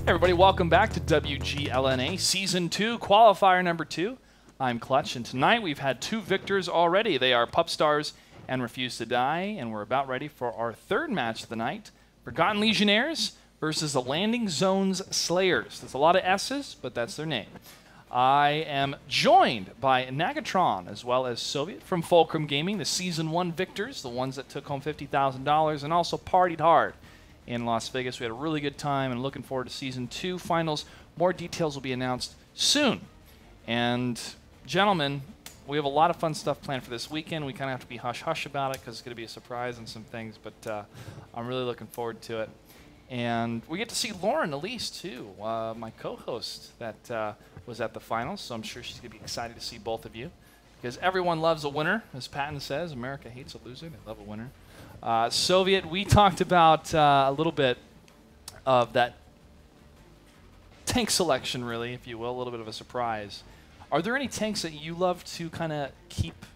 Hey everybody, welcome back to WGLNA Season 2, Qualifier number 2. I'm Clutch, and tonight we've had 2 victors already. They are Pup Stars and Refuse to Die, and we're about ready for our third match of the night. Forgotten Legionnaires versus the Landing Zones Slayers. There's a lot of S's, but that's their name. I am joined by Nagatron as well as Soviet from Fulcrum Gaming, the Season 1 victors, the ones that took home $50,000 and also partied hard in Las Vegas. We had a really good time and looking forward to Season 2 finals. More details will be announced soon. And gentlemen, we have a lot of fun stuff planned for this weekend. We kind of have to be hush-hush about it because it's going to be a surprise and some things, but I'm really looking forward to it. And we get to see Lauren Elise, too, my co-host that was at the finals, so I'm sure she's going to be excited to see both of you because everyone loves a winner, as Patton says. America hates a loser. They love a winner. Soviet, we talked about a little bit of that tank selection, really, if you will, a little bit of a surprise. Are there any tanks that you love to kind of keep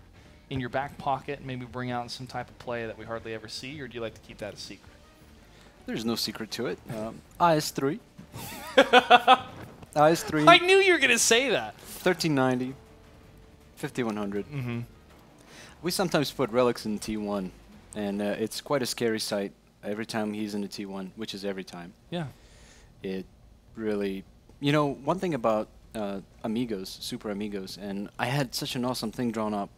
in your back pocket and maybe bring out in some type of play that we hardly ever see, or do you like to keep that a secret? There's no secret to it. IS-3. IS-3. I knew you were going to say that. 1390, 5100. Mm-hmm. We sometimes put relics in T1. And it's quite a scary sight every time he's in the T1, which is every time. Yeah. It really, you know, one thing about Amigos, Super Amigos, and I had such an awesome thing drawn up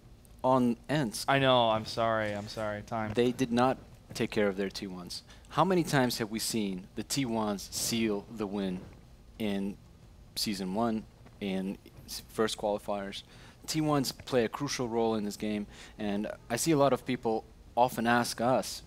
on Ents. I know, I'm sorry, time. They did not take care of their T1s. How many times have we seen the T1s seal the win in Season 1, in first qualifiers? T1s play a crucial role in this game, and I see a lot of people often ask us,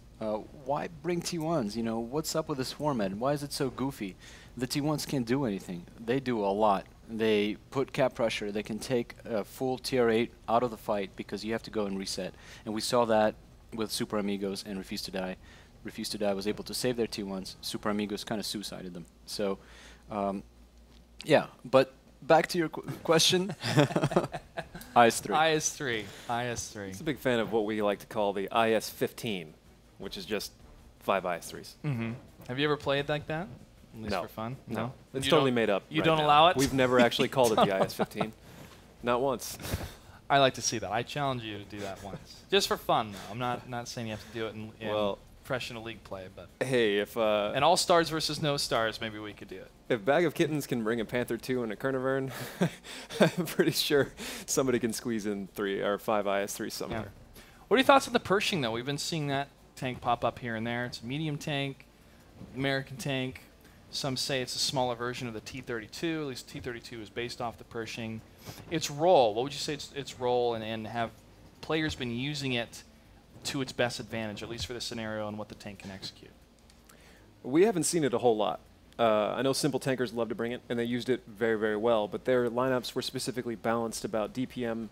why bring T1s? You know, what's up with this format? Why is it so goofy? The T1s can't do anything. They do a lot. They put cap pressure. They can take a full tier 8 out of the fight because you have to go and reset. And we saw that with Super Amigos and Refuse to Die. Refuse to Die was able to save their T1s. Super Amigos kind of suicided them. So, yeah. But back to your question. IS-3. IS-3. IS-3. He's a big fan of what we like to call the IS-15, which is just 5 IS-3s. Mm-hmm. Have you ever played like that? At least No. for fun? No. It's totally made up. You right don't now. allow it? We've never actually called it the IS-15. Not once. I like to see that. I challenge you to do that once. Just for fun, though. I'm not saying you have to do it in well, professional league play, but hey, if and all stars versus no stars, maybe we could do it. If Bag of Kittens can bring a Panther 2 and a Kernavern, I'm pretty sure somebody can squeeze in 3 or 5 IS-3s somewhere. Yeah. What are your thoughts on the Pershing, though? We've been seeing that tank pop up here and there. It's a medium tank, American tank. Some say it's a smaller version of the T-32. At least T-32 is based off the Pershing. Its role, what would you say its role, and have players been using it to its best advantage, at least for the scenario and what the tank can execute? We haven't seen it a whole lot. I know Simple Tankers love to bring it, and they used it very, very well, but their lineups were specifically balanced about DPM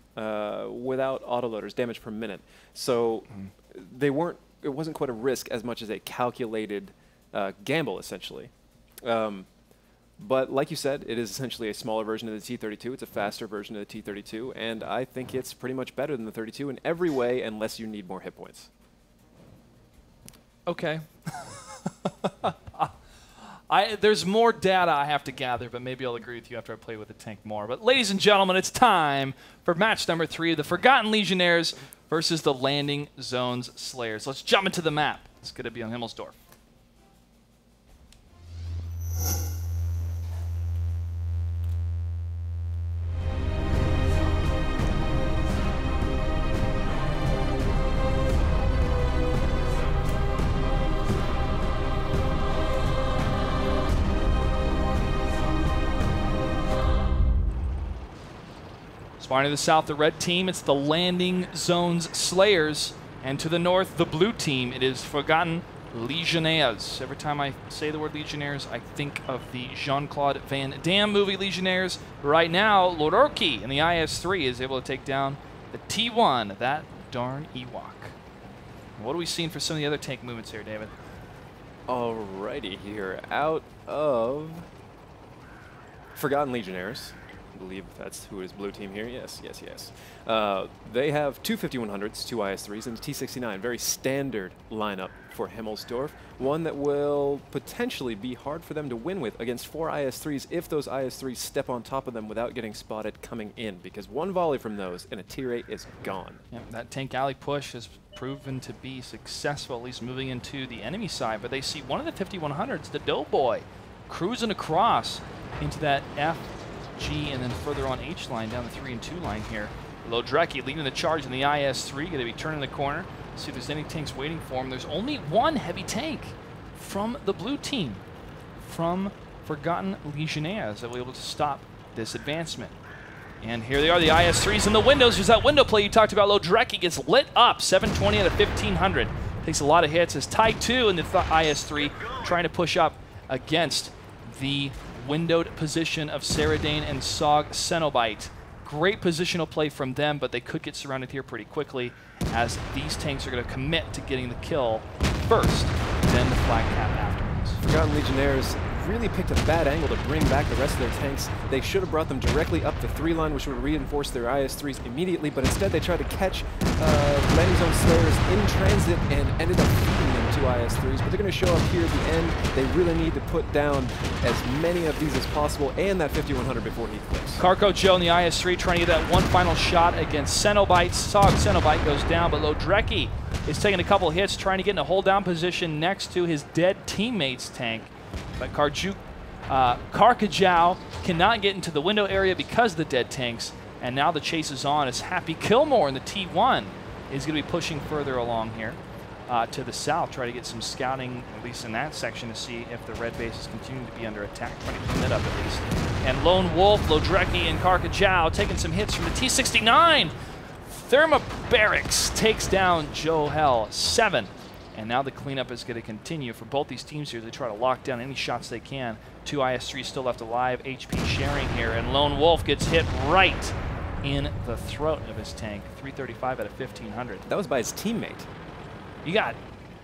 without autoloaders, damage per minute. So they weren't, it wasn't quite a risk as much as a calculated gamble, essentially. But like you said, it is essentially a smaller version of the T-32. It's a faster version of the T-32, and I think it's pretty much better than the 32 in every way, unless you need more hit points. Okay. There's more data I have to gather, but maybe I'll agree with you after I play with the tank more. But ladies and gentlemen, it's time for match number 3 of the Forgotten Legionnaires versus the Landing Zones Slayers. Let's jump into the map. It's going to be on Himmelsdorf. Far to the south, the red team, it's the Landing Zones Slayers. And to the north, the blue team, it is Forgotten Legionnaires. Every time I say the word Legionnaires, I think of the Jean-Claude Van Damme movie Legionnaires. Right now, Lodorki in the IS-3 is able to take down the T1, that darn Ewok. What are we seeing for some of the other tank movements here, David? Alrighty, here, out of Forgotten Legionnaires. believe that's who is blue team here. Yes, yes, yes. They have two 5100s, two IS-3s, and a T-69. Very standard lineup for Himmelsdorf. One that will potentially be hard for them to win with against 4 IS-3s if those IS-3s step on top of them without getting spotted coming in, because one volley from those and a tier 8 is gone. Yep, that tank alley push has proven to be successful, at least moving into the enemy side, but they see one of the 5100s, the Doughboy, cruising across into that F, G, and then further on H line down the 3 and 2 line here. Lodrecki leading the charge in the IS-3, going to be turning the corner. See if there's any tanks waiting for him. There's only one heavy tank from the blue team, from Forgotten Legionnaires, that will be able to stop this advancement. And here they are, the IS-3s in the windows. There's that window play you talked about. Lodrecki gets lit up, 720 out of 1,500. Takes a lot of hits as Ty 2 in the IS-3 trying to push up against the windowed position of Saradane and Sog Cenobite. Great positional play from them, but they could get surrounded here pretty quickly, as these tanks are going to commit to getting the kill first, then the flag cap afterwards. Forgotten Legionnaires really picked a bad angle to bring back the rest of their tanks. They should have brought them directly up the 3 line, which would reinforce their IS-3s immediately, but instead they tried to catch landing zone slayers in transit and ended up feeding them 2 IS-3s, but they're going to show up here at the end. They really need to put down as many of these as possible and that 5100 before he clicks. Carco Joe in the IS-3 trying to get that one final shot against Cenobite. Sog Cenobite goes down, but Lodrecki is taking a couple hits, trying to get in a hold down position next to his dead teammate's tank. But Carcajou cannot get into the window area because of the dead tanks, and now the chase is on as Happy Kilmore in the T1 is going to be pushing further along here to the south, try to get some scouting, at least in that section, to see if the red base is continuing to be under attack, trying to clean it up at least. And Lone Wolf, Lodrecki, and Carcajou taking some hits from the T-69. Thermobarics takes down Joe Hell, 7. And now the cleanup is going to continue for both these teams here. They try to lock down any shots they can. 2 IS-3s still left alive. HP sharing here. And Lone Wolf gets hit right in the throat of his tank. 335 out of 1,500. That was by his teammate. You got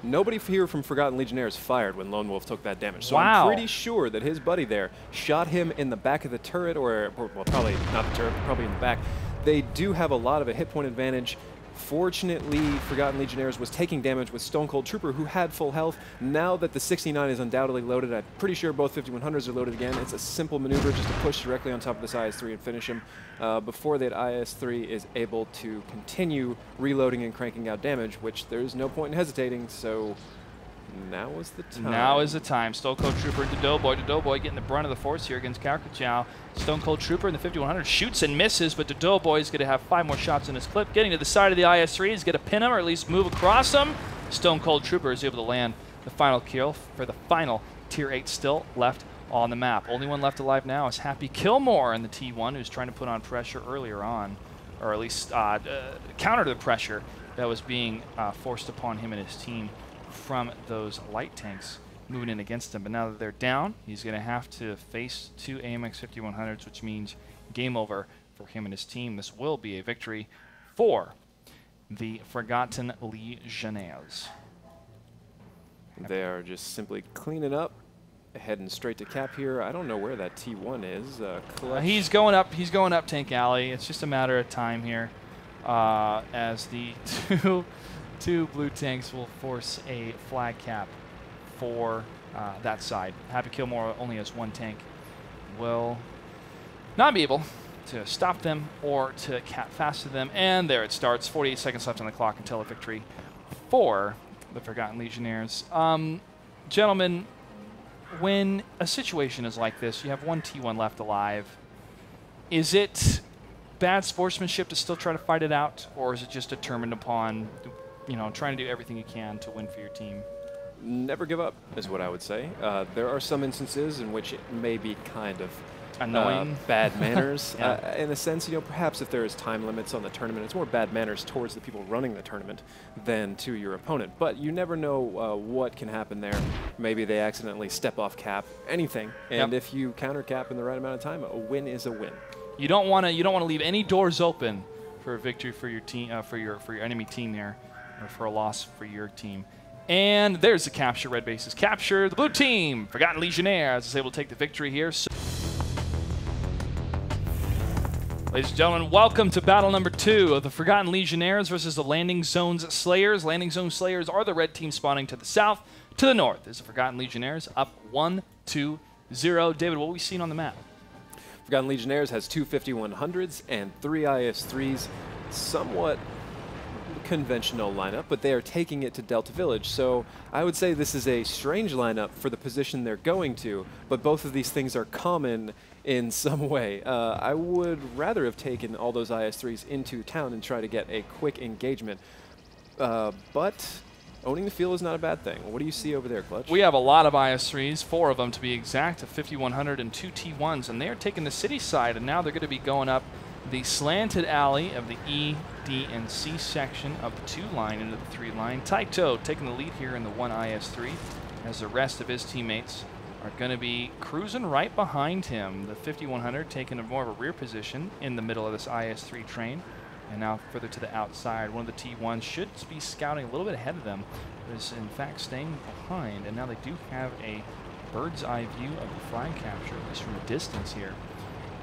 Nobody here from Forgotten Legionnaires fired when Lone Wolf took that damage. So wow. I'm pretty sure that his buddy there shot him in the back of the turret, or well, probably not the turret, but probably in the back. They do have a lot of a hit point advantage. Fortunately, Forgotten Legionnaires was taking damage with Stone Cold Trooper, who had full health. Now that the 69 is undoubtedly loaded, I'm pretty sure both 5100s are loaded again. It's a simple maneuver just to push directly on top of this IS-3 and finish him before that IS-3 is able to continue reloading and cranking out damage, which there's no point in hesitating, so now is the time. Now is the time. Stone Cold Trooper into Doughboy. Doughboy getting the brunt of the force here against Carcajou. Stone Cold Trooper in the 5100 shoots and misses, but Doughboy is going to have 5 more shots in his clip. Getting to the side of the IS-3 is going to pin him, or at least move across him. Stone Cold Trooper is able to land the final kill for the final Tier 8 still left on the map. Only one left alive now is Happy Kilmore in the T1, who's trying to put on pressure earlier on, or at least counter the pressure that was being forced upon him and his team from those light tanks moving in against him. But now that they're down, he's going to have to face 2 AMX 5100s, which means game over for him and his team. This will be a victory for the Forgotten Legionnaires. They are just simply cleaning up, heading straight to cap here. I don't know where that T1 is. He's going up. He's going up Tank Alley. It's just a matter of time here, as the two blue tanks will force a flag cap for that side. Happy Kilmore only has 1 tank. Will not be able to stop them or to cap faster them. And there it starts. 48 seconds left on the clock until a victory for the Forgotten Legionnaires. Gentlemen, when a situation is like this, you have 1 T1 left alive. Is it bad sportsmanship to still try to fight it out, or is it just determined upon, you know, trying to do everything you can to win for your team? Never give up is what I would say. There are some instances in which it may be kind of annoying, bad manners. In a sense, you know, perhaps if there is time limits on the tournament, it's more bad manners towards the people running the tournament than to your opponent. But you never know what can happen there. Maybe they accidentally step off cap, anything. And if you counter cap in the right amount of time, a win is a win. You don't want to leave any doors open for a victory for your team, for your enemy team there, or for a loss for your team. And there's the capture. Red base is captured. The blue team, Forgotten Legionnaires, is able to take the victory here. So Ladies and gentlemen, welcome to battle number 2 of the Forgotten Legionnaires versus the Landing Zones Slayers. Landing Zone Slayers are the red team spawning to the south. To the north is the Forgotten Legionnaires, up 1-2-0. David, what have we seen on the map? Forgotten Legionnaires has 2 5100s and 3 IS-3s. Somewhat conventional lineup, but they are taking it to Delta Village. So I would say this is a strange lineup for the position they're going to, but both of these things are common in some way. I would rather have taken all those IS-3s into town and try to get a quick engagement, but owning the field is not a bad thing. What do you see over there, Clutch? We have a lot of IS-3s, 4 of them to be exact, a 5100 and 2 T1s, and they're taking the city side, and now they're going to be going up the slanted alley of the E, D, and C section of the 2 line into the 3 line. Taito taking the lead here in the 1 IS-3, as the rest of his teammates are going to be cruising right behind him. The 5100 taking a more of a rear position in the middle of this IS-3 train. And now further to the outside, one of the T1s should be scouting a little bit ahead of them, but is in fact staying behind. And now they do have a bird's eye view of the flag capture, at least from a distance here.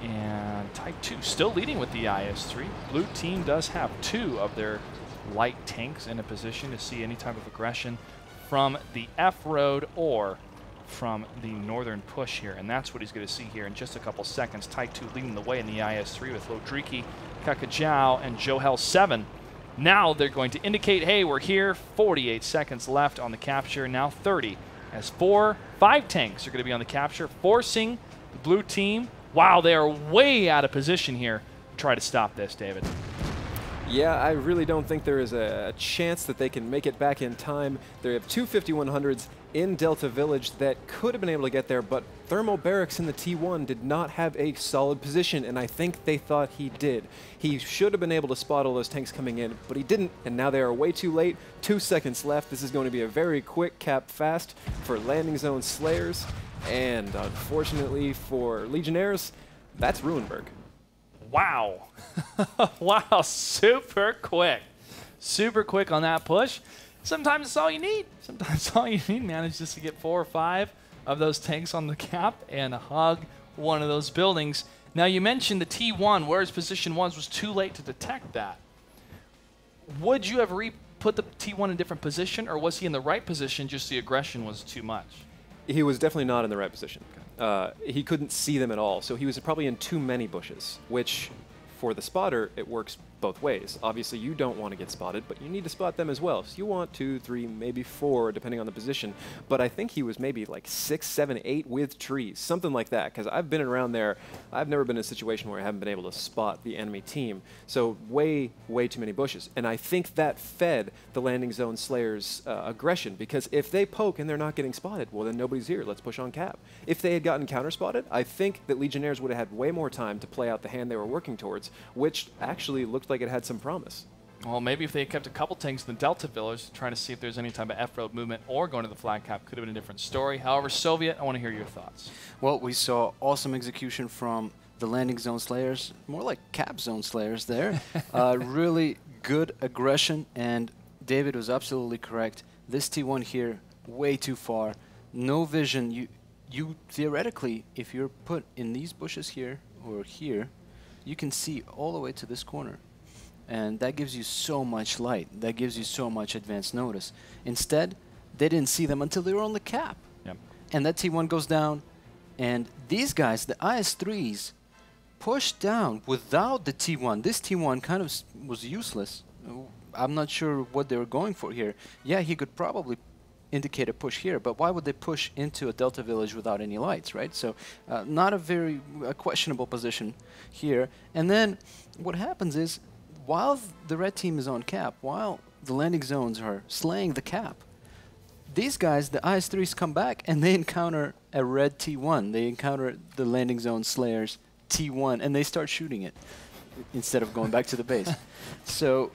And Type 2 still leading with the IS-3. Blue team does have 2 of their light tanks in a position to see any type of aggression from the F-Road or from the northern push here, and that's what he's going to see here in just a couple seconds. Type 2 leading the way in the IS-3 with Lodriki, Kakajao, and Johel 7. Now they're going to indicate, hey, we're here. 48 seconds left on the capture, now 30, as 5 tanks are going to be on the capture, forcing the blue team. Wow, they are way out of position here to try to stop this, David. Yeah, I really don't think there is a chance that they can make it back in time. They have 2 5100s in Delta Village that could have been able to get there, but Thermal Barracks in the T1 did not have a solid position, and I think they thought he did. He should have been able to spot all those tanks coming in, but he didn't, and now they are way too late. 2 seconds left. This is going to be a very quick cap fast for Landing Zone Slayers, and unfortunately for Legionnaires, that's Ruinberg. Wow. Wow, super quick. Super quick on that push. Sometimes it's all you need. Sometimes all you need, man, is just to get 4 or 5 of those tanks on the cap and hug one of those buildings. Now, you mentioned the T1, where his position was too late to detect that. Would you have put the T1 in a different position, or was he in the right position, just the aggression was too much? He was definitely not in the right position. He couldn't see them at all, so he was probably in too many bushes, which for the spotter, it works both ways. Obviously, you don't want to get spotted, but you need to spot them as well. So you want 2, 3, maybe 4, depending on the position. But I think he was maybe like 6, 7, 8 with trees, something like that, because I've been around there. I've never been in a situation where I haven't been able to spot the enemy team. So way, way too many bushes. And I think that fed the Landing Zone Slayers' aggression, because if they poke and they're not getting spotted, well, then nobody's here. Let's push on cap. If they had gotten counter-spotted, I think that Legionnaires would have had way more time to play out the hand they were working towards, which actually looked like it had some promise. Well, maybe if they kept a couple tanks in the Delta Village, trying to see if there's any type of F-Road movement or going to the flag cap, could have been a different story. However, Soviet, I want to hear your thoughts. Well, we saw awesome execution from the Landing Zone Slayers, more like Cap Zone Slayers there. Really good aggression, and David was absolutely correct. This T1 here, way too far. No vision. You theoretically, if you're put in these bushes here or here, you can see all the way to this corner. And that gives you so much light. That gives you so much advance notice. Instead, they didn't see them until they were on the cap. Yep. And that T1 goes down. And these guys, the IS-3s, pushed down without the T1. This T1 kind of was useless. I'm not sure what they were going for here. Yeah, he could probably indicate a push here, but why would they push into a Delta Village without any lights, right? So not a very questionable position here. And then what happens is, while the red team is on cap, while the landing zones are slaying the cap, these guys, the IS-3s, come back and they encounter a red T1. They encounter the landing zone slayers T1, and they start shooting it instead of going back to the base. So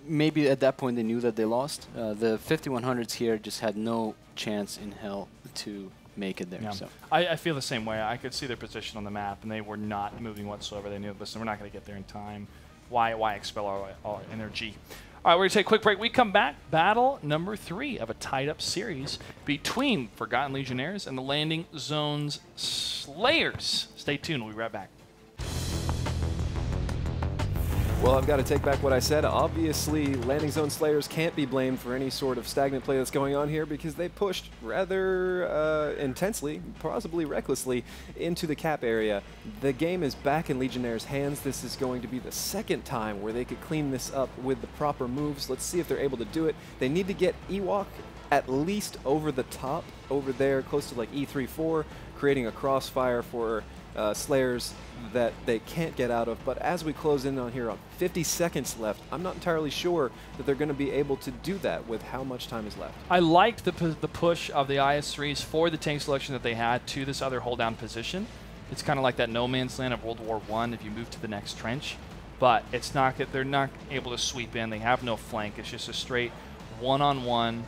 maybe at that point they knew that they lost. The 5100s here just had no chance in hell to make it there. Yeah. So I feel the same way. I could see their position on the map, and they were not moving whatsoever. They knew, listen, we're not going to get there in time. Why expel our energy? All right, we're going to take a quick break. We come back. Battle number 3 of a tied-up series between Forgotten Legionnaires and the Landing Zones Slayers. Stay tuned. We'll be right back. Well, I've got to take back what I said. Obviously, landing zone slayers can't be blamed for any sort of stagnant play that's going on here because they pushed rather intensely, possibly recklessly, into the cap area. The game is back in Legionnaires' hands. This is going to be the second time where they could clean this up with the proper moves. Let's see if they're able to do it. They need to get Ewok at least over the top, over there, close to like E3-4, creating a crossfire for Slayers that they can't get out of. But as we close in on here on 50 seconds left, I'm not entirely sure that they're going to be able to do that with how much time is left. I liked the push of the IS-3s for the tank selection that they had to this other hold-down position. It's kind of like that no man's land of World War I if you move to the next trench. But it's not that they're not able to sweep in. They have no flank. It's just a straight one-on-one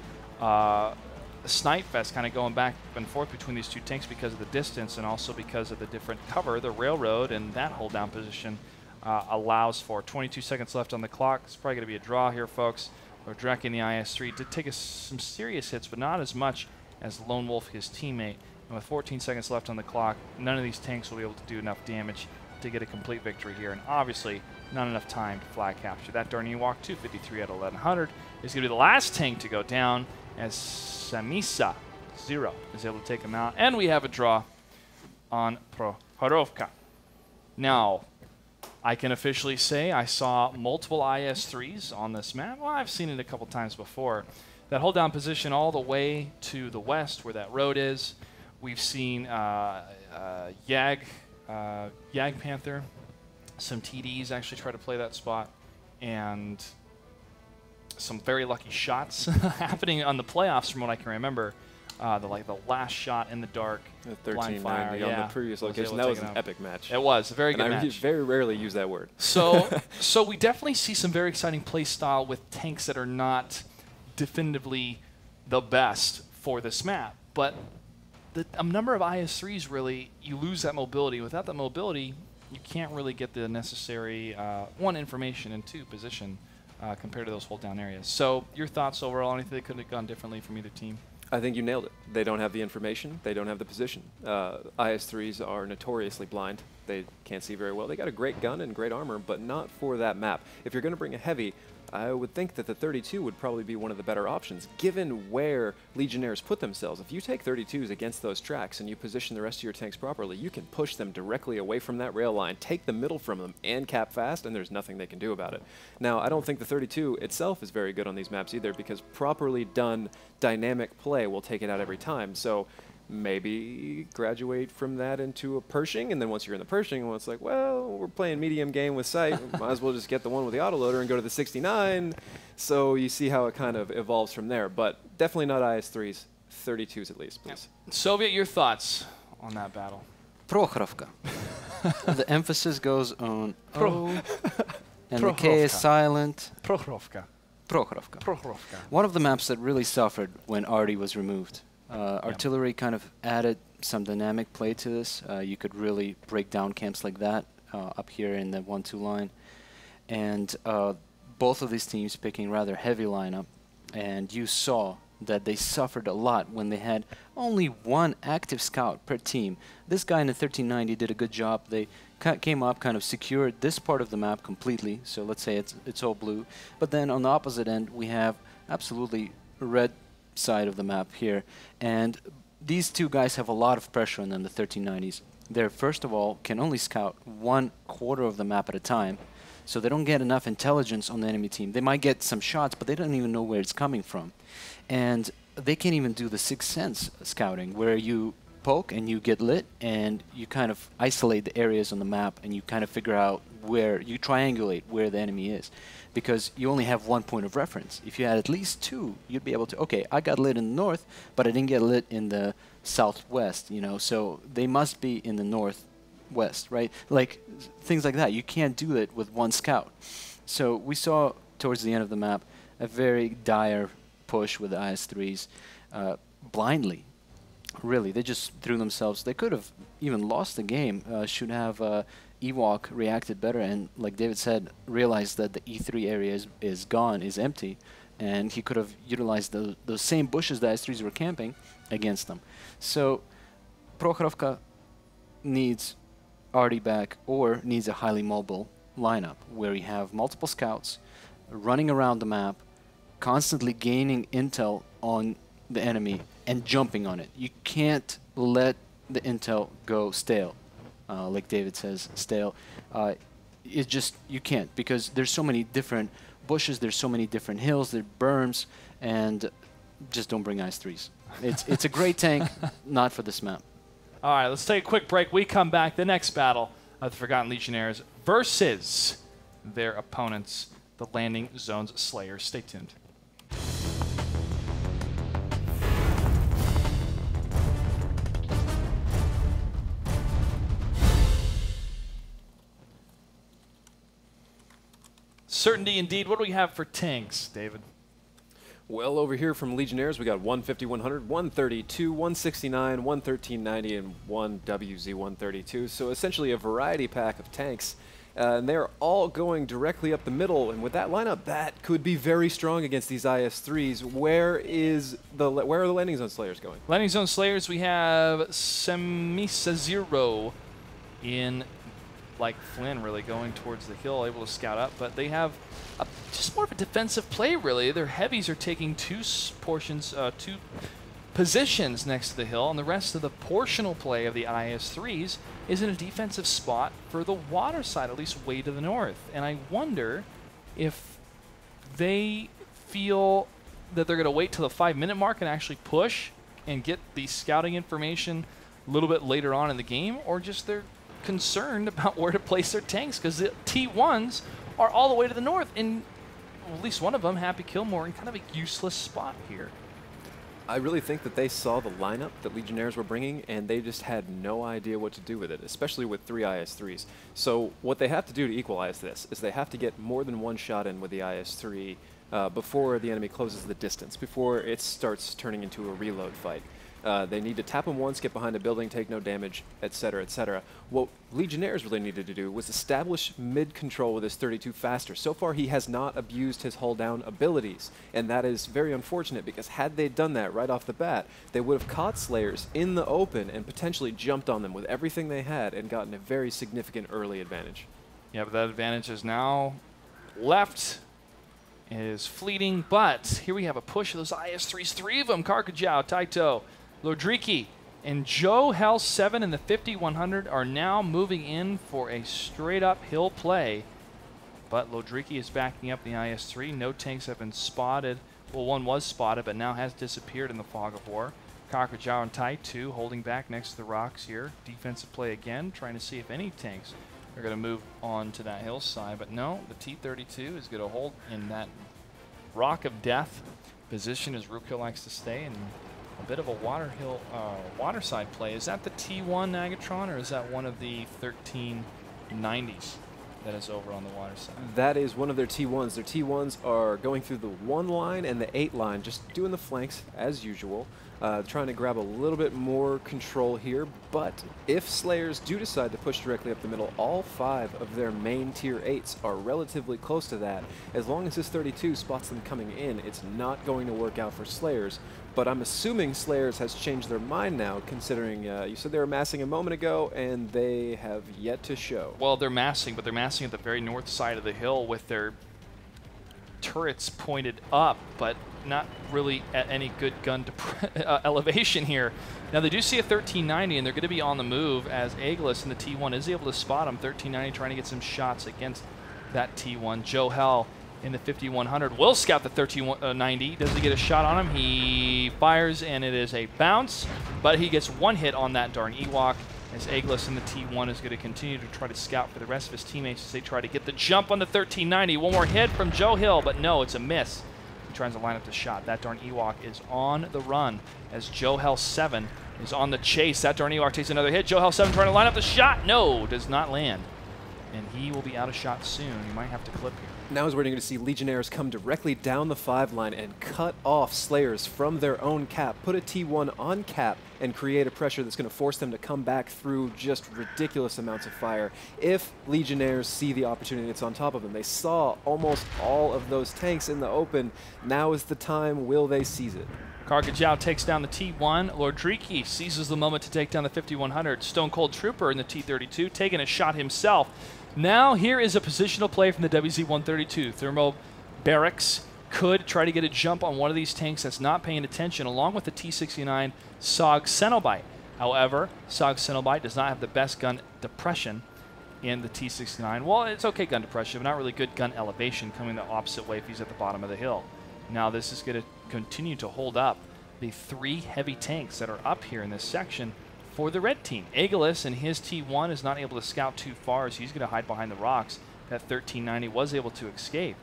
snipe fest kind of going back and forth between these two tanks because of the distance and also because of the different cover. The railroad and that hold down position allows for 22 seconds left on the clock. It's probably going to be a draw here, folks. We're tracking the IS-3 did take some serious hits, but not as much as Lone Wolf, his teammate. And with 14 seconds left on the clock, none of these tanks will be able to do enough damage to get a complete victory here. And obviously, not enough time to flag capture. That darn Ewok, 253 out of 1100, is going to be the last tank to go down as Samisa 0 is able to take him out. And we have a draw on Prokhorovka. Now, I can officially say I saw multiple IS-3s on this map. Well, I've seen it a couple times before. That hold down position all the way to the west where that road is. We've seen Yag Panther, some TDs actually try to play that spot, and some very lucky shots happening on the playoffs from what I can remember. The last shot in the dark, the 13-9 on the previous location. That was an epic match. It was a very good match. I very rarely use that word. So we definitely see some very exciting play style with tanks that are not definitively the best for this map. But a number of IS-3s really, you lose that mobility. Without that mobility, you can't really get the necessary, one, information, and two, position compared to those hold down areas. So your thoughts overall, anything that could have gone differently from either team? I think you nailed it. They don't have the information. They don't have the position. IS-3s are notoriously blind. They can't see very well. They got a great gun and great armor, but not for that map. If you're going to bring a heavy, I would think that the 32 would probably be one of the better options, given where Legionnaires put themselves. If you take 32s against those tracks and you position the rest of your tanks properly, you can push them directly away from that rail line, take the middle from them, and cap fast, and there's nothing they can do about it. Now, I don't think the 32 itself is very good on these maps either, because properly done dynamic play will take it out every time. So maybe graduate from that into a Pershing, and then once you're in the Pershing, well, it's like, well, we're playing medium game with sight. Might as well just get the one with the autoloader and go to the 69. So you see how it kind of evolves from there. But definitely not IS-3s, 32s at least, please. Yep. Soviet, your thoughts on that battle? Prokhorovka. The emphasis goes on O, and the K is silent. Prokhorovka. Prokhorovka. Prokhorovka. One of the maps that really suffered when Arty was removed. Artillery kind of added some dynamic play to this. You could really break down camps like that up here in the 1-2 line. And both of these teams picking rather heavy lineup. And you saw that they suffered a lot when they had only one active scout per team. This guy in the 1390 did a good job. They came up, kind of secured this part of the map completely. So let's say it's all blue. But then on the opposite end, we have absolutely red side of the map here, and these two guys have a lot of pressure on them, the 1390s. They first of all can only scout 1/4 of the map at a time, so they don't get enough intelligence on the enemy team. They might get some shots, but they don't even know where it's coming from. And they can't even do the sixth sense scouting, where you poke and you get lit and you kind of isolate the areas on the map and you kind of figure out where, you triangulate where the enemy is. Because you only have one point of reference. If you had at least two, you'd be able to, okay, I got lit in the north, but I didn't get lit in the southwest, you know, so they must be in the northwest, right? Like, things like that. You can't do it with one scout. So we saw, towards the end of the map, a very dire push with the IS-3s, blindly. Really, they just threw themselves. They could have even lost the game, should have Ewok reacted better and, like David said, realized that the E3 area is gone, is empty, and he could have utilized those same bushes that IS-3s were camping against them. So Prokhorovka needs Arty back or needs a highly mobile lineup where you have multiple scouts running around the map, constantly gaining intel on the enemy and jumping on it. You can't let the intel go stale. Like David says, stale. It's just, you can't, because there's so many different bushes, there's so many different hills, there are berms, and just don't bring IS-3s. It's a great tank, not for this map. All right, let's take a quick break. We come back. The next battle of the Forgotten Legionnaires versus their opponents, the Landing Zones Slayers. Stay tuned. Certainty indeed. What do we have for tanks, David? Well, over here from Legionnaires, we got 150, 100, 132, 169, 11390, and one WZ-132. So essentially a variety pack of tanks. And they're all going directly up the middle. And with that lineup, that could be very strong against these IS-3s. Where are the Landing Zone Slayers going? Landing Zone Slayers, we have Semisazero in, like Flynn, really going towards the hill, able to scout up. But they have just more of a defensive play, really. Their heavies are taking two positions next to the hill, and the rest of the portional play of the IS-3s is in a defensive spot for the water side, at least way to the north. And I wonder if they feel that they're going to wait till the 5-minute mark and actually push and get the scouting information a little bit later on in the game, or just they're concerned about where to place their tanks, because the T1s are all the way to the north, and at least one of them, Happy Kilmore, in kind of a useless spot here. I really think that they saw the lineup that Legionnaires were bringing, and they just had no idea what to do with it, especially with 3 IS-3s. So what they have to do to equalize this is they have to get more than one shot in with the IS-3 before the enemy closes the distance, before it starts turning into a reload fight. They need to tap him once, get behind a building, take no damage, etc., etc. What Legionnaires really needed to do was establish mid-control with his 32 faster. So far, he has not abused his hull-down abilities, and that is very unfortunate, because had they done that right off the bat, they would have caught Slayers in the open and potentially jumped on them with everything they had and gotten a very significant early advantage. Yeah, but that advantage is now left. It is fleeting, but here we have a push of those IS-3s, 3 of them, Karkajau, Taito, Lodriki, and Joe Hell 7 in the 5100 are now moving in for a straight-up hill play. But Lodriki is backing up the IS-3. No tanks have been spotted. Well, one was spotted, but now has disappeared in the fog of war. Karkajau and Taito holding back next to the rocks here. Defensive play again, trying to see if any tanks are going to move on to that hillside. But no, the T-32 is going to hold in that rock of death position as Rukil likes to stay, and a bit of a waterside play. Is that the T1 Nagatron, or is that one of the 1390s that is over on the water side? That is one of their T1s. Their T1s are going through the 1 line and the 8 line, just doing the flanks as usual, trying to grab a little bit more control here. But if Slayers do decide to push directly up the middle, all 5 of their main tier 8s are relatively close to that. As long as this 32 spots them coming in, it's not going to work out for Slayers. But I'm assuming Slayers has changed their mind now, considering you said they were massing a moment ago, and they have yet to show. Well, they're massing, but they're massing at the very north side of the hill with their turrets pointed up, but not really at any good gun to elevation here. Now, they do see a 1390, and they're going to be on the move as Aegis in the T1 is able to spot him. 1390 trying to get some shots against that T1. Joe Hell in the 5100 will scout the 1390. Does he get a shot on him? He fires, and it is a bounce, but he gets 1 hit on that darn Ewok, as Aegis in the T1 is going to continue to try to scout for the rest of his teammates as they try to get the jump on the 1390. 1 more hit from Joe Hill, but no, it's a miss. He tries to line up the shot. That darn Ewok is on the run as Joe Hell 7 is on the chase. That darn Ewok takes another hit. Joe Hell 7 trying to line up the shot. No, does not land. And he will be out of shot soon. He might have to clip here. Now is where you're going to see Legionnaires come directly down the 5 line and cut off Slayers from their own cap, put a T1 on cap, and create a pressure that's going to force them to come back through just ridiculous amounts of fire. If Legionnaires see the opportunity that's on top of them, they saw almost all of those tanks in the open. Now is the time. Will they seize it? Karkajau takes down the T1. Lordriki seizes the moment to take down the 5100. Stone Cold Trooper in the T-32 taking a shot himself Now here is a positional play from the WZ-132. Thermo Barracks could try to get a jump on one of these tanks that's not paying attention, along with the T-69 SOG Cenobite. However, SOG Cenobite does not have the best gun depression in the T-69. Well, it's okay gun depression, but not really good gun elevation coming the opposite way if he's at the bottom of the hill. Now this is going to continue to hold up the 3 heavy tanks that are up here in this section for the red team. Aegilis and his T1 is not able to scout too far, so he's going to hide behind the rocks. That 1390 was able to escape.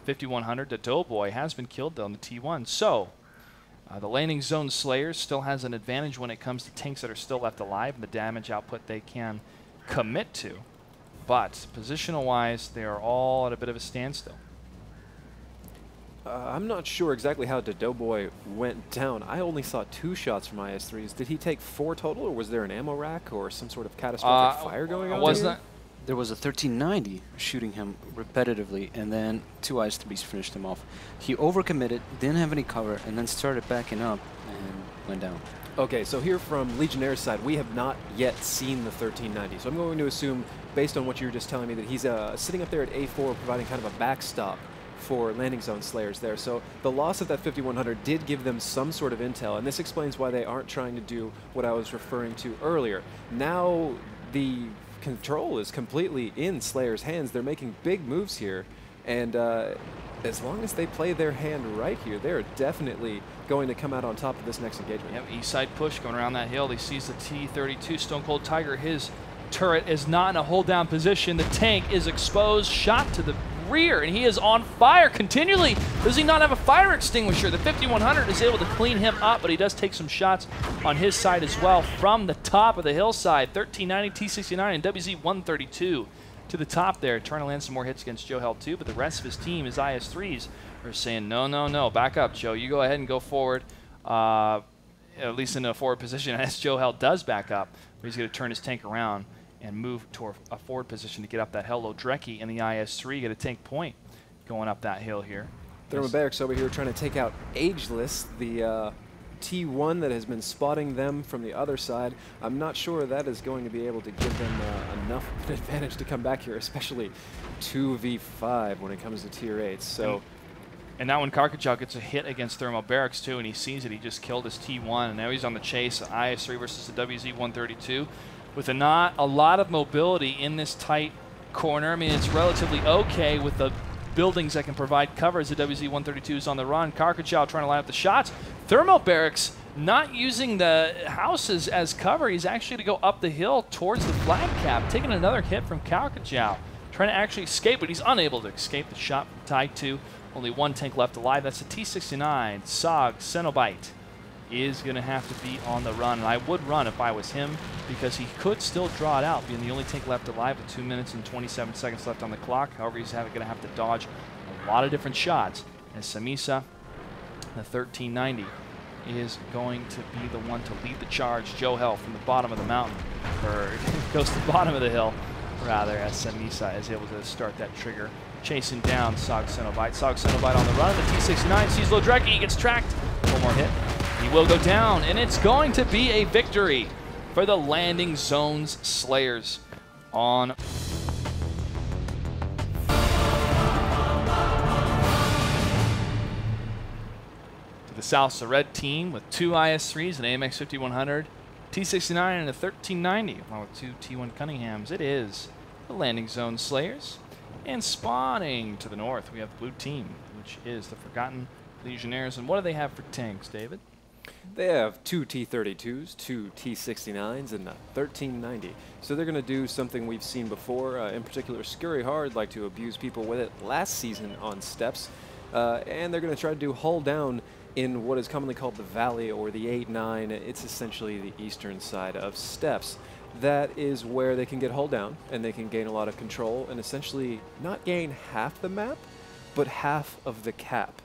5100, the Doughboy, has been killed though in the T1. So the landing zone Slayers still has an advantage when it comes to tanks that are still left alive and the damage output they can commit to. But positional-wise, they are all at a bit of a standstill. I'm not sure exactly how the Doughboy went down. I only saw 2 shots from IS-3s. Did he take 4 total, or was there an ammo rack or some sort of catastrophic fire going on? There was a 1390 shooting him repetitively, and then 2 IS-3s finished him off. He overcommitted, didn't have any cover, and then started backing up and went down. Okay, so here from Legionnaires' side, we have not yet seen the 1390. So I'm going to assume, based on what you were just telling me, that he's sitting up there at A4, providing kind of a backstop for landing zone Slayers there. So the loss of that 5100 did give them some sort of intel, and this explains why they aren't trying to do what I was referring to earlier. Now the control is completely in Slayer's hands. They're making big moves here, and as long as they play their hand right here, they're definitely going to come out on top of this next engagement. Yep, east side push going around that hill. He sees the T-32 Stone Cold Tiger. His turret is not in a hold down position. The tank is exposed, shot to the rear, and he is on fire continually. Does he not have a fire extinguisher? The 5100 is able to clean him up, but he does take some shots on his side as well from the top of the hillside. 1390, T-69, and WZ-132 to the top there, trying to land some more hits against Joe Held too, but the rest of his team, his IS-3s, are saying, no, no, no, back up, Joe. You go ahead and go forward, at least in a forward position, as Joe Held does back up, but he's going to turn his tank around and move toward a forward position to get up that hill. Lodrecki and the IS-3 get a tank point going up that hill here. Thermo Barracks over here trying to take out Ageless, the T1 that has been spotting them from the other side. I'm not sure that is going to be able to give them enough of an advantage to come back here, especially 2v5 when it comes to tier 8. So, and now when Karkachow gets a hit against Thermo Barracks too, and he sees it, he just killed his T1, and now he's on the chase. IS-3 versus the WZ-132 with not a lot of mobility in this tight corner. I mean, it's relatively okay with the buildings that can provide cover as the WZ-132 is on the run. Karkachow trying to line up the shots. Thermo Barracks not using the houses as cover. He's actually to go up the hill towards the flag cap, taking another hit from Karkachow, trying to actually escape, but he's unable to escape the shot from Tai 2. Only 1 tank left alive. That's the T-69 SOG Cenobite is going to have to be on the run, and I would run if I was him, because he could still draw it out, being the only tank left alive with 2 minutes and 27 seconds left on the clock. However, he's going to have to dodge a lot of different shots, as Samisa, the 1390, is going to be the one to lead the charge. Joe Hell from the bottom of the mountain, or goes to the bottom of the hill, rather, as Samisa is able to start that trigger, chasing down SOG Cenobite. SOG Cenobite on the run. The T-69 sees Lodrecki. He gets tracked. One more hit. He will go down, and it's going to be a victory for the landing zones Slayers on. To the south, the red team with 2 IS-3s, an AMX 5100, T-69, and a 1390, along with 2 T1 Cunninghams. It is the landing zone Slayers. And spawning to the north, we have the blue team, which is the Forgotten Legionnaires. And what do they have for tanks, David? They have 2 T-32s, 2 T-69s, and a 1390. So they're going to do something we've seen before. In particular, Scurry Hard like to abuse people with it last season on steps. And they're going to try to do hull down in what is commonly called the Valley, or the 8-9. It's essentially the eastern side of steps. That is where they can get hull down, and they can gain a lot of control, and essentially not gain half the map, but half of the cap.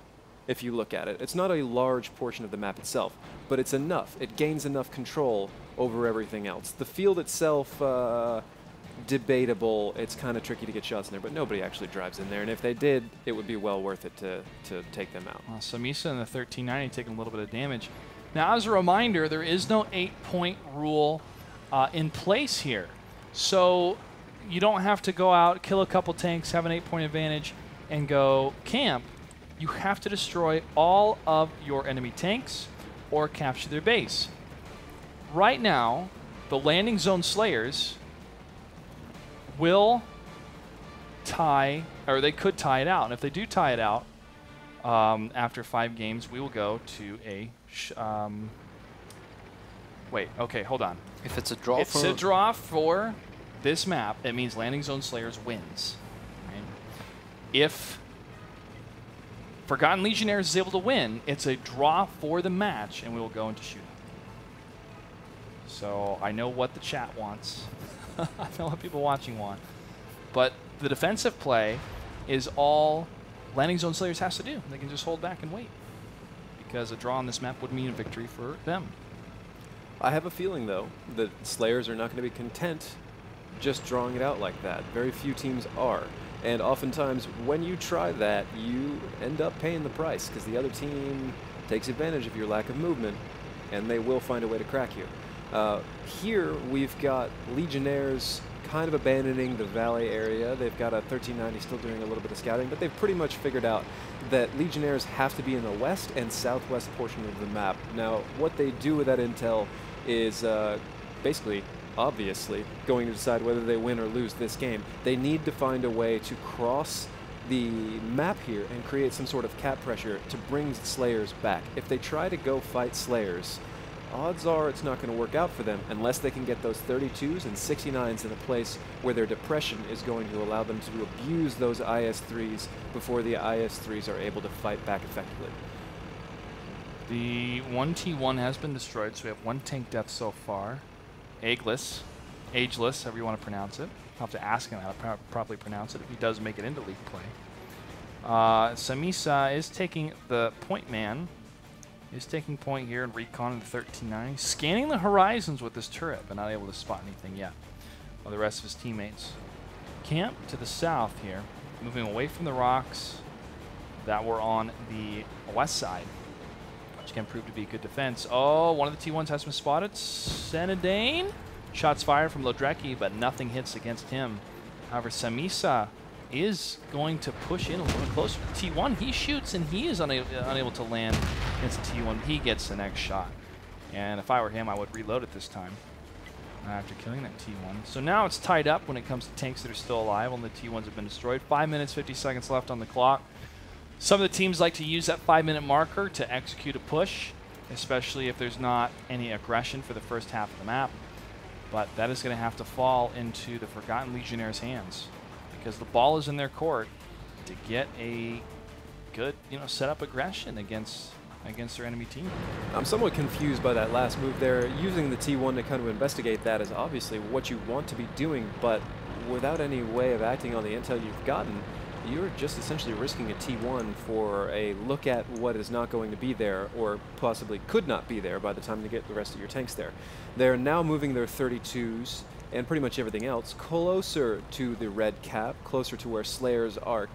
If you look at it, it's not a large portion of the map itself, but it's enough. It gains enough control over everything else. The field itself, debatable. It's kind of tricky to get shots in there, but nobody actually drives in there, and if they did, it would be well worth it to take them out. Samisa and the 1390 taking a little bit of damage. Now, as a reminder, there is no 8-point rule in place here. So you don't have to go out, kill a couple tanks, have an 8-point advantage, and go camp. You have to destroy all of your enemy tanks or capture their base. Right now, the landing zone slayers will tie, or they could tie it out. And if they do tie it out, after 5 games, we will go to a... wait, okay, hold on. If it's a draw It's a draw for this map. It means landing zone slayers wins. Right? If Forgotten Legionnaires is able to win, it's a draw for the match, and we will go into shooting. So I know what the chat wants. I know what people watching want. But the defensive play is all landing zone slayers has to do. They can just hold back and wait, because a draw on this map would mean a victory for them. I have a feeling, though, that Slayers are not going to be content just drawing it out like that. Very few teams are. And oftentimes, when you try that, you end up paying the price, because the other team takes advantage of your lack of movement, and they will find a way to crack you. Here, we've got Legionnaires kind of abandoning the valley area. They've got a 1390 still doing a little bit of scouting, but they've pretty much figured out that Legionnaires have to be in the west and southwest portion of the map. Now, what they do with that intel is basically, obviously, going to decide whether they win or lose this game. They need to find a way to cross the map here and create some sort of cap pressure to bring Slayers back. If they try to go fight Slayers, odds are it's not going to work out for them unless they can get those 32s and 69s in a place where their depression is going to allow them to abuse those IS-3s before the IS-3s are able to fight back effectively. The 1T1 has been destroyed, so we have 1 tank death so far. Ageless, however you want to pronounce it. I'll have to ask him how to properly pronounce it if he does make it into league play. Samisa is taking the point man. Is taking point here in recon in the 1390. Scanning the horizons with this turret, but not able to spot anything yet. While the rest of his teammates camp to the south here, moving away from the rocks that were on the west side, which can prove to be good defense. Oh, one of the T1s has been spotted. Senadane. Shots fired from Lodrecki, but nothing hits against him. However, Samisa is going to push in a little closer to T1. He shoots, and he is unable to land against T1. He gets the next shot. And if I were him, I would reload it this time after killing that T1. So now it's tied up when it comes to tanks that are still alive, when the T1s have been destroyed. 5 minutes, 50 seconds left on the clock. Some of the teams like to use that 5-minute marker to execute a push, especially if there's not any aggression for the first half of the map. But that is going to have to fall into the Forgotten Legionnaires' hands, because the ball is in their court to get a good, set up aggression against their enemy team. I'm somewhat confused by that last move there. Using the T1 to kind of investigate that is obviously what you want to be doing, but without any way of acting on the intel you've gotten, you're just essentially risking a T1 for a look at what is not going to be there, or possibly could not be there by the time you get the rest of your tanks there. They're now moving their 32s and pretty much everything else closer to the red cap, closer to where Slayers are,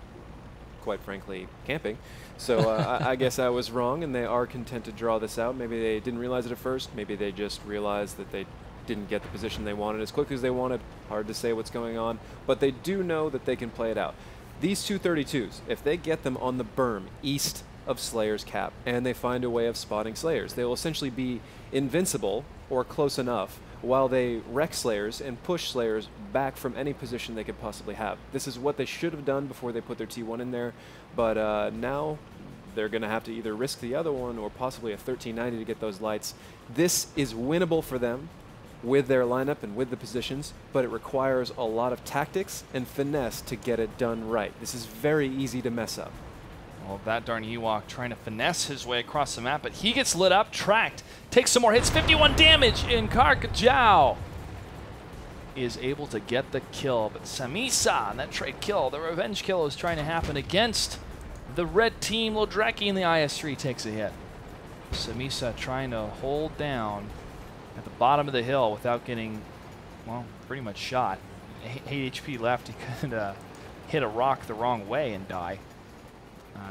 quite frankly, camping. So I guess I was wrong, and they are content to draw this out. Maybe they didn't realize it at first. Maybe they just realized that they didn't get the position they wanted as quickly as they wanted. Hard to say what's going on, but they do know that they can play it out. These two 32s, if they get them on the berm east of Slayer's cap and they find a way of spotting Slayers, they will essentially be invincible or close enough while they wreck Slayers and push Slayers back from any position they could possibly have. This is what they should have done before they put their T1 in there, but now they're going to have to either risk the other one or possibly a 1390 to get those lights. This is winnable for them with their lineup and with the positions, but it requires a lot of tactics and finesse to get it done right. This is very easy to mess up. Well, that darn Ewok trying to finesse his way across the map, but he gets lit up, tracked, takes some more hits, 51 damage, and Karkajau is able to get the kill. But Samisa, and that trade kill, the revenge kill is trying to happen against the red team. Lodrecki in the IS-3 takes a hit. Samisa trying to hold down at the bottom of the hill without getting, well, pretty much shot. 8 HP left. He could hit a rock the wrong way and die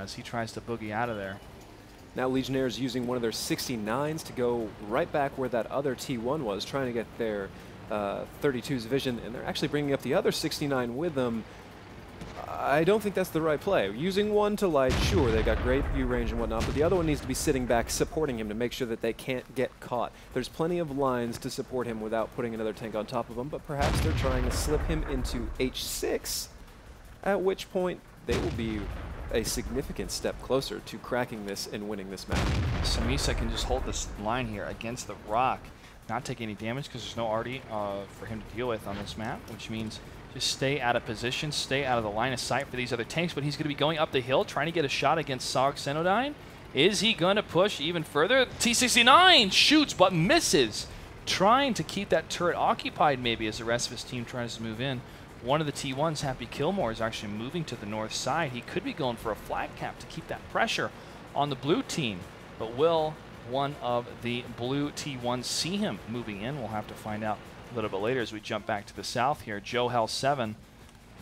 as he tries to boogie out of there. Now Legionnaires using one of their 69s to go right back where that other T1 was, trying to get their 32's vision, and they're actually bringing up the other 69 with them. I don't think that's the right play. Using one to light, sure, they got great view range and whatnot, but the other one needs to be sitting back, supporting him to make sure that they can't get caught. There's plenty of lines to support him without putting another tank on top of him, but perhaps they're trying to slip him into H6, at which point they will be a significant step closer to cracking this and winning this match. Samisa can just hold this line here against the rock, not take any damage because there's no arty for him to deal with on this map, which means just stay out of position, stay out of the line of sight for these other tanks, but he's going to be going up the hill, trying to get a shot against Sarg Xenodyne. Is he going to push even further? T69 shoots but misses, trying to keep that turret occupied maybe as the rest of his team tries to move in. One of the T1s, Happy Kilmore, is actually moving to the north side. He could be going for a flag cap to keep that pressure on the blue team, but will one of the blue T1s see him moving in? We'll have to find out a little bit later as we jump back to the south here. Joe Hell 7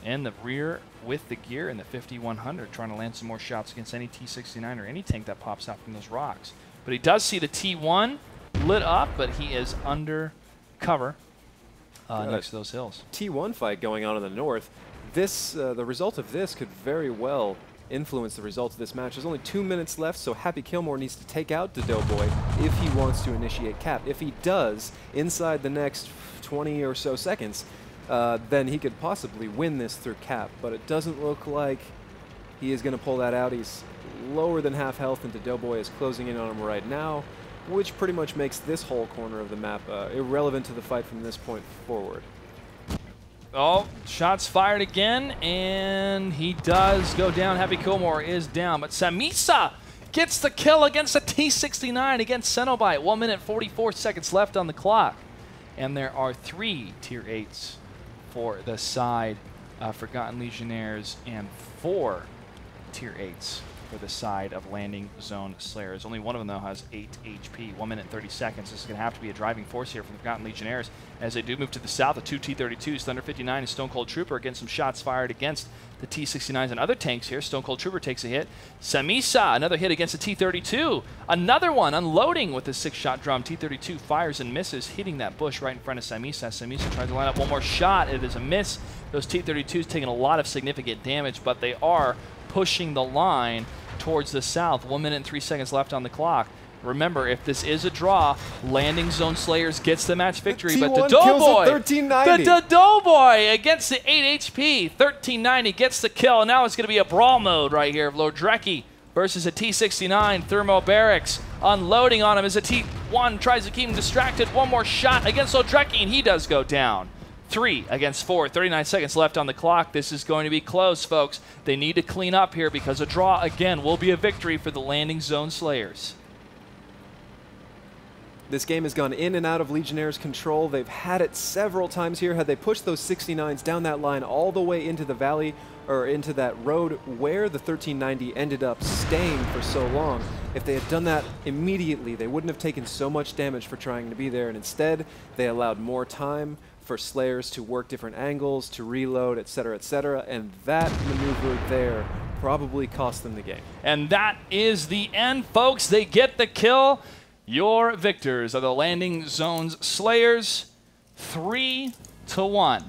in the rear with the gear in the 5100, trying to land some more shots against any T69 or any tank that pops out from those rocks. But he does see the T1 lit up, but he is under cover next to those hills. T1 fight going on in the north. This, the result of this could very well influence the result of this match. There's only 2 minutes left, so Happy Kilmore needs to take out the Doughboy if he wants to initiate cap. If he does, inside the next 20 or so seconds, then he could possibly win this through cap, but it doesn't look like he is going to pull that out. He's lower than half health, and the Doughboy is closing in on him right now, which pretty much makes this whole corner of the map irrelevant to the fight from this point forward. Oh, shots fired again, and he does go down. Happy Kilmore is down, but Samisa gets the kill against a T69 against Cenobite. 1 minute 44 seconds left on the clock. And there are 3 tier 8s for the side of Forgotten Legionnaires and 4 tier 8s for the side of Landing Zone Slayers. Only one of them, though, has 8 HP. 1 minute 30 seconds. This is going to have to be a driving force here for the Forgotten Legionnaires as they do move to the south. The 2 T-32s, Thunder 59 and Stone Cold Trooper, getting some shots fired against the T-69s and other tanks here. Stone Cold Trooper takes a hit. Samisa, another hit against the T-32. Another one unloading with the 6-shot drum. T-32 fires and misses, hitting that bush right in front of Samisa. Samisa tries to line up one more shot. It is a miss. Those T-32s taking a lot of significant damage, but they are pushing the line towards the south. 1 minute and 3 seconds left on the clock. Remember, if this is a draw, Landing Zone Slayers gets the match victory, but the Doughboy, the Doughboy against the 8 HP, 1390 gets the kill. Now it's going to be a brawl mode right here of Lodrecki versus a T69. Thermo Barracks unloading on him as a T1 tries to keep him distracted. One more shot against Lodrecki, and he does go down. 3 against 4, 39 seconds left on the clock. This is going to be close, folks. They need to clean up here because a draw, again, will be a victory for the Landing Zone Slayers. This game has gone in and out of Legionnaires' control. They've had it several times here. Had they pushed those 69s down that line all the way into the valley, or into that road where the 1390 ended up staying for so long, if they had done that immediately, they wouldn't have taken so much damage for trying to be there. And instead, they allowed more time for Slayers to work different angles, to reload, etc., and that maneuver there probably cost them the game. And that is the end, folks. They get the kill. Your victors are the Landing Zones Slayers, 3-1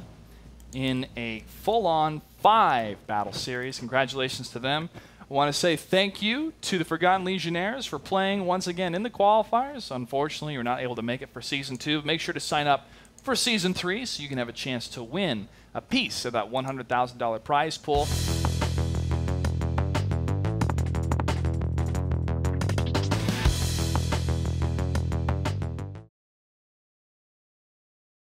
in a full-on 5-battle series. Congratulations to them. I want to say thank you to the Forgotten Legionnaires for playing once again in the qualifiers. Unfortunately, you're not able to make it for Season 2. Make sure to sign up for Season 3 so you can have a chance to win a piece of that $100,000 prize pool.